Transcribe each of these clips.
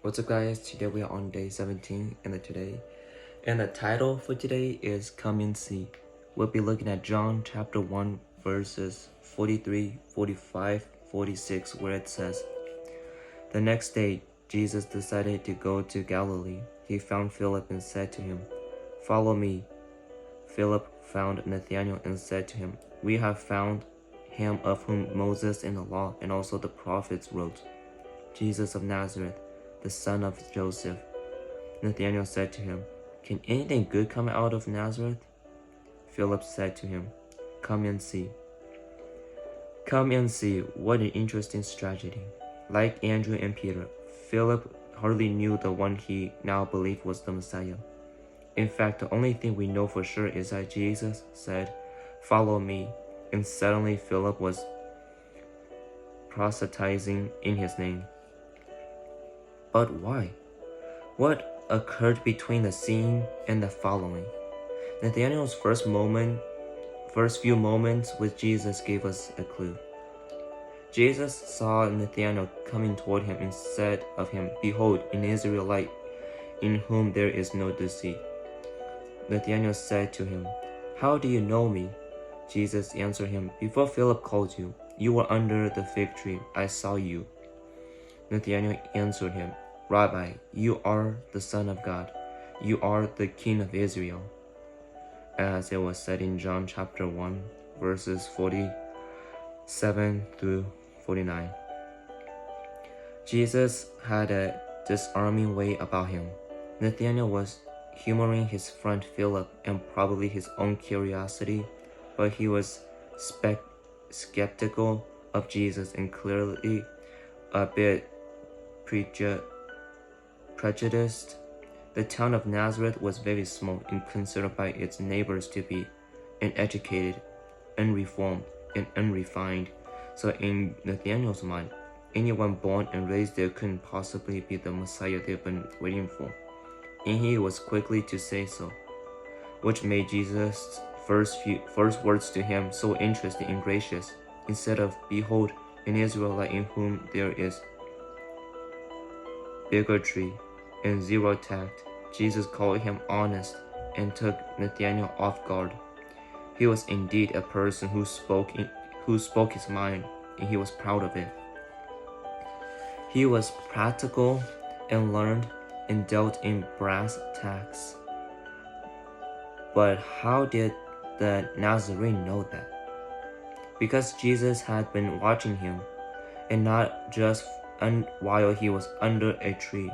What's up, guys? Today we are on day 17 and the title for today is Come and See. We'll be looking at John chapter 1 verses 43, 45, 46, where it says, "The next day Jesus decided to go to Galilee. He found Philip and said to him, 'Follow me.' Philip found Nathanael and said to him, 'We have found him of whom Moses in the law and also the prophets wrote, Jesus of Nazareth, the son of Joseph.' Nathanael said to him, 'Can anything good come out of Nazareth?' Philip said to him, 'Come and see.'" Come and see. What an interesting strategy. Like Andrew and Peter, Philip hardly knew the one he now believed was the Messiah. In fact, the only thing we know for sure is that Jesus said, "Follow me," and suddenly Philip was proselytizing in his name. But why? What occurred between the seeing and the following? Nathanael's first few moments with Jesus gave us a clue. Jesus saw Nathanael coming toward him and said of him, "Behold, an Israelite in whom there is no deceit." Nathanael said to him, "How do you know me?" Jesus answered him, "Before Philip called you, you were under the fig tree. I saw you." Nathanael answered him, "Rabbi, you are the Son of God. You are the King of Israel." As it was said in John chapter 1, verses 47 through 49. Jesus had a disarming way about him. Nathanael was humoring his friend Philip and probably his own curiosity, but he was skeptical of Jesus and clearly a bit prejudiced. The town of Nazareth was very small and considered by its neighbors to be uneducated, unreformed, and unrefined. So in Nathanael's mind, anyone born and raised there couldn't possibly be the Messiah they've been waiting for. And he was quickly to say so, which made Jesus' first words to him so interesting and gracious. Instead of, "Behold, an Israelite in whom there is bigotry and zero tact," Jesus called him honest and took Nathanael off guard. He was indeed a person who spoke his mind, and he was proud of it. He was practical and learned and dealt in brass tacks. But how did the Nazarene know that? Because Jesus had been watching him, and not just while he was under a tree.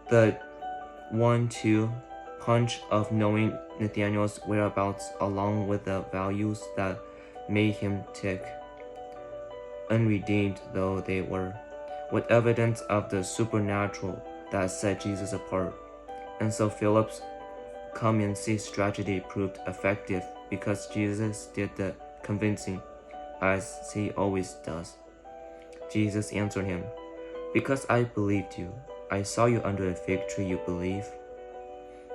The 1-2 punch of knowing Nathanael's whereabouts along with the values that made him tick, unredeemed though they were, with evidence of the supernatural that set Jesus apart. And so Philip's come and see strategy proved effective because Jesus did the convincing, as he always does. Jesus answered him, "Because I believed you. I saw you under a fig tree, you believe?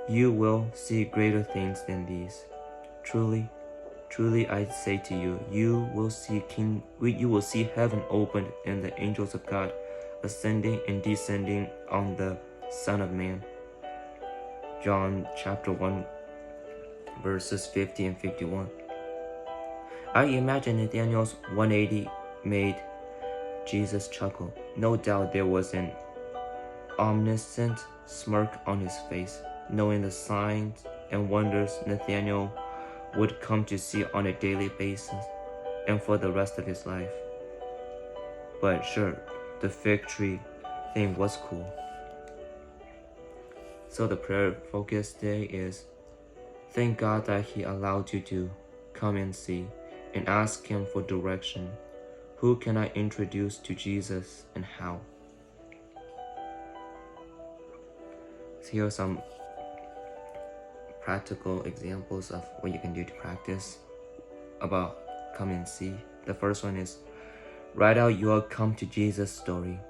You will see greater things than these. Truly, truly I say to you, you will see heaven opened and the angels of God ascending and descending on the Son of Man." John chapter 1, verses 50 and 51. I imagine Nathanael's 180 made Jesus chuckle. No doubt there was an omniscient smirk on his face, knowing the signs and wonders Nathanael would come to see on a daily basis and for the rest of his life. But sure, the fig tree thing was cool. So the prayer focus today is, thank God that he allowed you to come and see, and ask him for direction. Who can I introduce to Jesus and how? So here are some practical examples of what you can do to practice about come and see. The first one is, write out your come to Jesus story.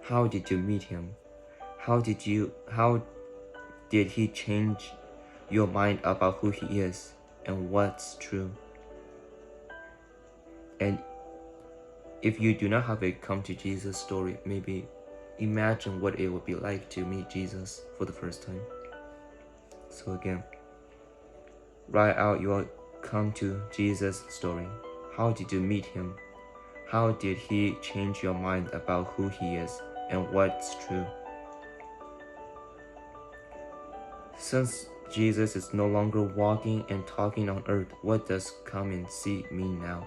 How did you meet him? How did he change your mind about who he is and what's true? And if you do not have a come to Jesus story, maybe imagine what it would be like to meet Jesus for the first time. So again, write out your come to Jesus story. How did you meet him? How did he change your mind about who he is and what's true? Since Jesus is no longer walking and talking on earth, what does come and see mean now?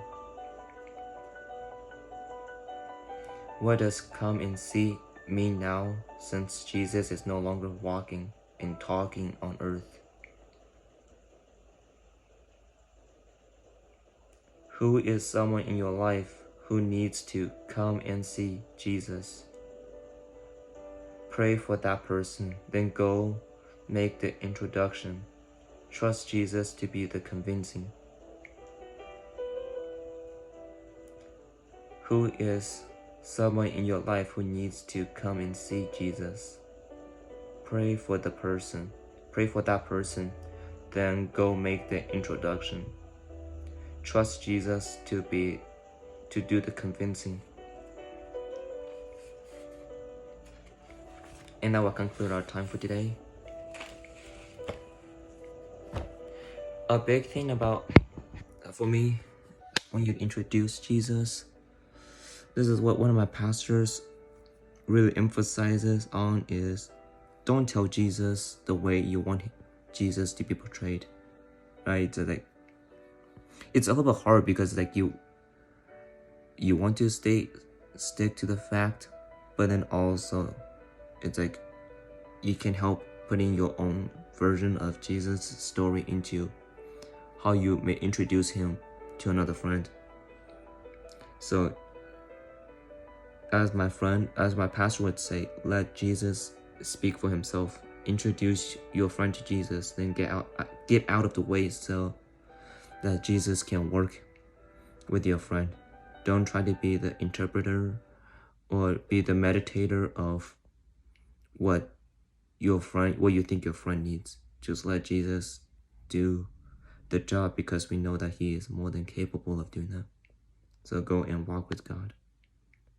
What does come and see mean now, since Jesus is no longer walking and talking on earth? Who is someone in your life who needs to come and see Jesus? Pray for that person, then go make the introduction. Trust Jesus to be the convincing. Who is someone in your life who needs to come and see Jesus? Pray for the person. Pray for that person, then go make the introduction. Trust Jesus to do the convincing. And that will conclude our time for today. A big thing for me, when you introduce Jesus, this is what one of my pastors really emphasizes on, is don't tell Jesus the way you want Jesus to be portrayed, right? So like, it's a little bit hard because like you want to stick to the fact, but then also it's like you can help putting your own version of Jesus' story into how you may introduce him to another friend. So as my pastor would say, let Jesus speak for himself. Introduce your friend to Jesus, then get out of the way so that Jesus can work with your friend. Don't try to be the interpreter or be the meditator of what you think your friend needs. Just let Jesus do the job, because we know that he is more than capable of doing that. So go and walk with God.